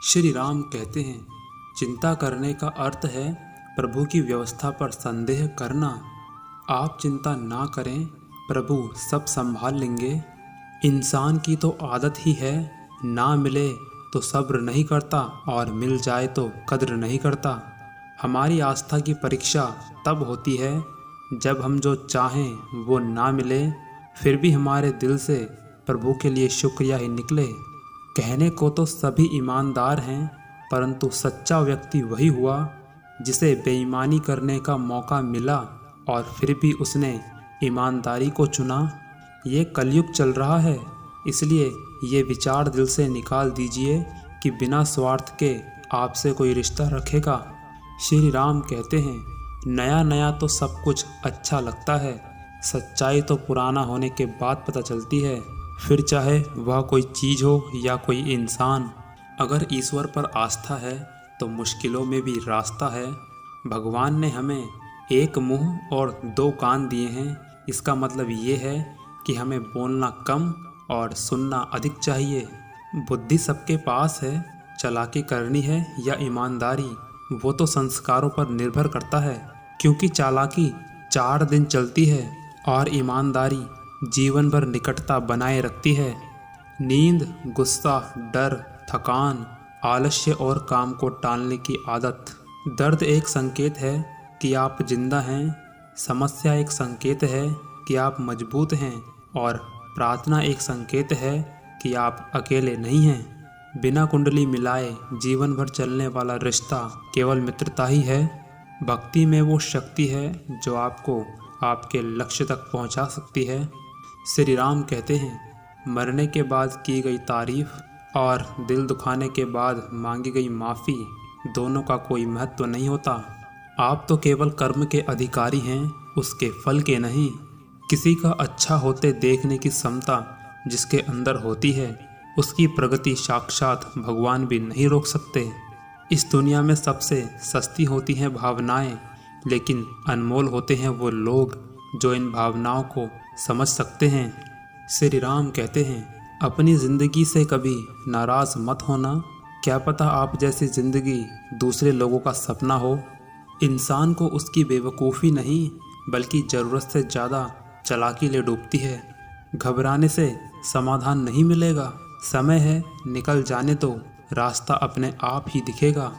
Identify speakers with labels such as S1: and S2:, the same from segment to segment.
S1: श्री राम कहते हैं, चिंता करने का अर्थ है प्रभु की व्यवस्था पर संदेह करना। आप चिंता ना करें, प्रभु सब संभाल लेंगे। इंसान की तो आदत ही है, ना मिले तो सब्र नहीं करता और मिल जाए तो कद्र नहीं करता। हमारी आस्था की परीक्षा तब होती है जब हम जो चाहें वो ना मिले, फिर भी हमारे दिल से प्रभु के लिए शुक्रिया ही निकले। कहने को तो सभी ईमानदार हैं, परंतु सच्चा व्यक्ति वही हुआ जिसे बेईमानी करने का मौका मिला और फिर भी उसने ईमानदारी को चुना। ये कलयुग चल रहा है, इसलिए ये विचार दिल से निकाल दीजिए कि बिना स्वार्थ के आपसे कोई रिश्ता रखेगा। श्री राम कहते हैं, नया नया तो सब कुछ अच्छा लगता है, सच्चाई तो पुराना होने के बाद पता चलती है, फिर चाहे वह कोई चीज़ हो या कोई इंसान। अगर ईश्वर पर आस्था है तो मुश्किलों में भी रास्ता है। भगवान ने हमें एक मुंह और दो कान दिए हैं, इसका मतलब ये है कि हमें बोलना कम और सुनना अधिक चाहिए। बुद्धि सबके पास है, चालाकी करनी है या ईमानदारी, वो तो संस्कारों पर निर्भर करता है, क्योंकि चालाकी 4 दिन चलती है और ईमानदारी जीवन भर निकटता बनाए रखती है। नींद, गुस्सा, डर, थकान, आलस्य और काम को टालने की आदत। दर्द एक संकेत है कि आप जिंदा हैं, समस्या एक संकेत है कि आप मजबूत हैं और प्रार्थना एक संकेत है कि आप अकेले नहीं हैं। बिना कुंडली मिलाए जीवन भर चलने वाला रिश्ता केवल मित्रता ही है। भक्ति में वो शक्ति है जो आपको आपके लक्ष्य तक पहुंचा सकती है। श्री राम कहते हैं, मरने के बाद की गई तारीफ और दिल दुखाने के बाद मांगी गई माफ़ी दोनों का कोई महत्व नहीं होता। आप तो केवल कर्म के अधिकारी हैं, उसके फल के नहीं। किसी का अच्छा होते देखने की क्षमता जिसके अंदर होती है, उसकी प्रगति साक्षात भगवान भी नहीं रोक सकते। इस दुनिया में सबसे सस्ती होती हैं भावनाएं, लेकिन अनमोल होते हैं वो लोग जो इन भावनाओं को समझ सकते हैं। श्री राम कहते हैं, अपनी ज़िंदगी से कभी नाराज़ मत होना, क्या पता आप जैसी ज़िंदगी दूसरे लोगों का सपना हो। इंसान को उसकी बेवकूफ़ी नहीं बल्कि ज़रूरत से ज़्यादा चालाकी ले डूबती है। घबराने से समाधान नहीं मिलेगा, समय है, निकल जाने दो, रास्ता अपने आप ही दिखेगा।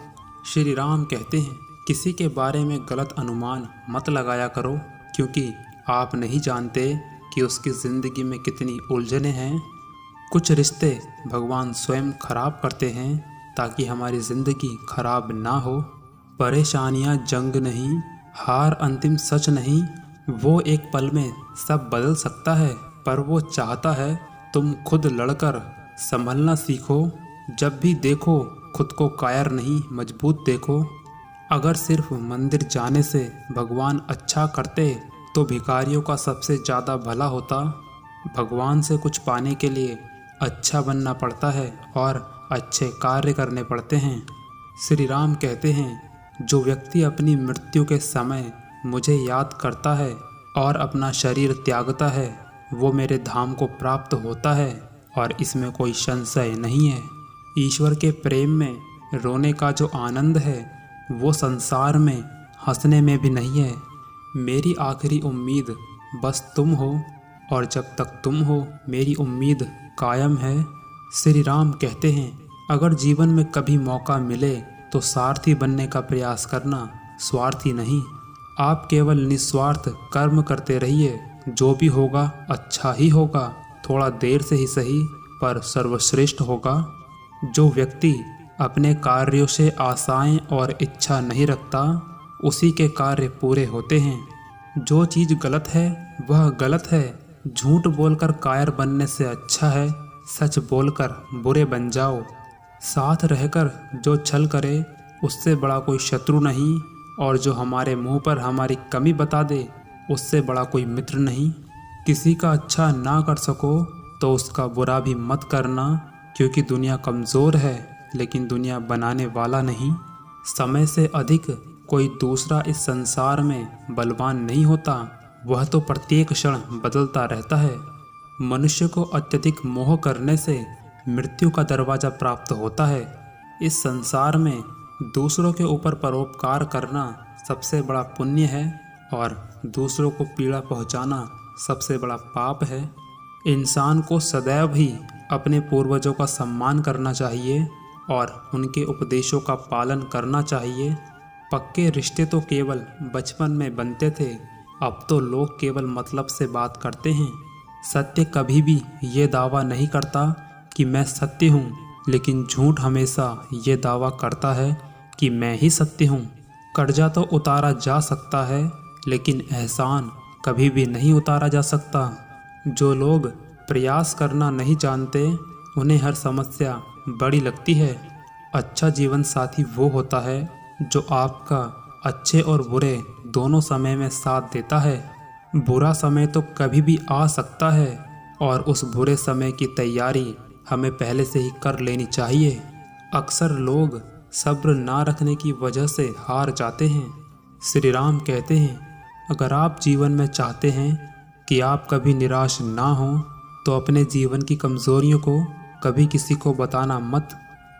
S1: श्री राम कहते हैं, किसी के बारे में गलत अनुमान मत लगाया करो, क्योंकि आप नहीं जानते कि उसकी ज़िंदगी में कितनी उलझनें हैं। कुछ रिश्ते भगवान स्वयं खराब करते हैं ताकि हमारी ज़िंदगी खराब ना हो। परेशानियां जंग नहीं, हार अंतिम सच नहीं। वो एक पल में सब बदल सकता है, पर वो चाहता है तुम खुद लड़कर संभलना सीखो। जब भी देखो खुद को कायर नहीं मजबूत देखो। अगर सिर्फ मंदिर जाने से भगवान अच्छा करते तो भिखारियों का सबसे ज़्यादा भला होता। भगवान से कुछ पाने के लिए अच्छा बनना पड़ता है और अच्छे कार्य करने पड़ते हैं। श्री राम कहते हैं, जो व्यक्ति अपनी मृत्यु के समय मुझे याद करता है और अपना शरीर त्यागता है, वो मेरे धाम को प्राप्त होता है और इसमें कोई संशय नहीं है। ईश्वर के प्रेम में रोने का जो आनंद है वो संसार में हंसने में भी नहीं है। मेरी आखिरी उम्मीद बस तुम हो और जब तक तुम हो मेरी उम्मीद कायम है। श्री राम कहते हैं, अगर जीवन में कभी मौका मिले तो सारथी बनने का प्रयास करना, स्वार्थी नहीं। आप केवल निस्वार्थ कर्म करते रहिए, जो भी होगा अच्छा ही होगा, थोड़ा देर से ही सही पर सर्वश्रेष्ठ होगा। जो व्यक्ति अपने कार्यों से आशाएं और इच्छा नहीं रखता, उसी के कार्य पूरे होते हैं। जो चीज़ गलत है वह गलत है। झूठ बोलकर कायर बनने से अच्छा है सच बोलकर बुरे बन जाओ। साथ रहकर जो छल करे उससे बड़ा कोई शत्रु नहीं, और जो हमारे मुंह पर हमारी कमी बता दे उससे बड़ा कोई मित्र नहीं। किसी का अच्छा ना कर सको तो उसका बुरा भी मत करना, क्योंकि दुनिया कमज़ोर है लेकिन दुनिया बनाने वाला नहीं। समय से अधिक कोई दूसरा इस संसार में बलवान नहीं होता, वह तो प्रत्येक क्षण बदलता रहता है। मनुष्य को अत्यधिक मोह करने से मृत्यु का दरवाज़ा प्राप्त होता है। इस संसार में दूसरों के ऊपर परोपकार करना सबसे बड़ा पुण्य है और दूसरों को पीड़ा पहुंचाना सबसे बड़ा पाप है। इंसान को सदैव ही अपने पूर्वजों का सम्मान करना चाहिए और उनके उपदेशों का पालन करना चाहिए। पक्के रिश्ते तो केवल बचपन में बनते थे, अब तो लोग केवल मतलब से बात करते हैं। सत्य कभी भी ये दावा नहीं करता कि मैं सत्य हूँ, लेकिन झूठ हमेशा ये दावा करता है कि मैं ही सत्य हूँ। कर्जा तो उतारा जा सकता है, लेकिन एहसान कभी भी नहीं उतारा जा सकता। जो लोग प्रयास करना नहीं जानते, उन्हें हर समस्या बड़ी लगती है। अच्छा जीवन साथी वो होता है जो आपका अच्छे और बुरे दोनों समय में साथ देता है। बुरा समय तो कभी भी आ सकता है और उस बुरे समय की तैयारी हमें पहले से ही कर लेनी चाहिए। अक्सर लोग सब्र ना रखने की वजह से हार जाते हैं। श्री राम कहते हैं, अगर आप जीवन में चाहते हैं कि आप कभी निराश ना हो, तो अपने जीवन की कमजोरियों को कभी किसी को बताना मत।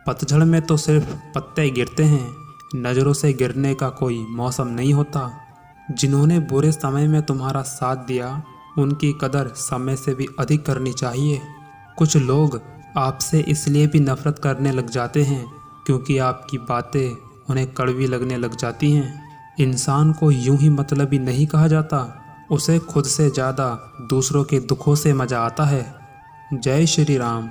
S1: पतझड़ में तो सिर्फ पत्ते गिरते हैं, नज़रों से गिरने का कोई मौसम नहीं होता। जिन्होंने बुरे समय में तुम्हारा साथ दिया, उनकी कदर समय से भी अधिक करनी चाहिए। कुछ लोग आपसे इसलिए भी नफरत करने लग जाते हैं क्योंकि आपकी बातें उन्हें कड़वी लगने लग जाती हैं। इंसान को यूं ही मतलबी नहीं कहा जाता, उसे खुद से ज़्यादा दूसरों के दुखों से मज़ा आता है। जय श्री राम।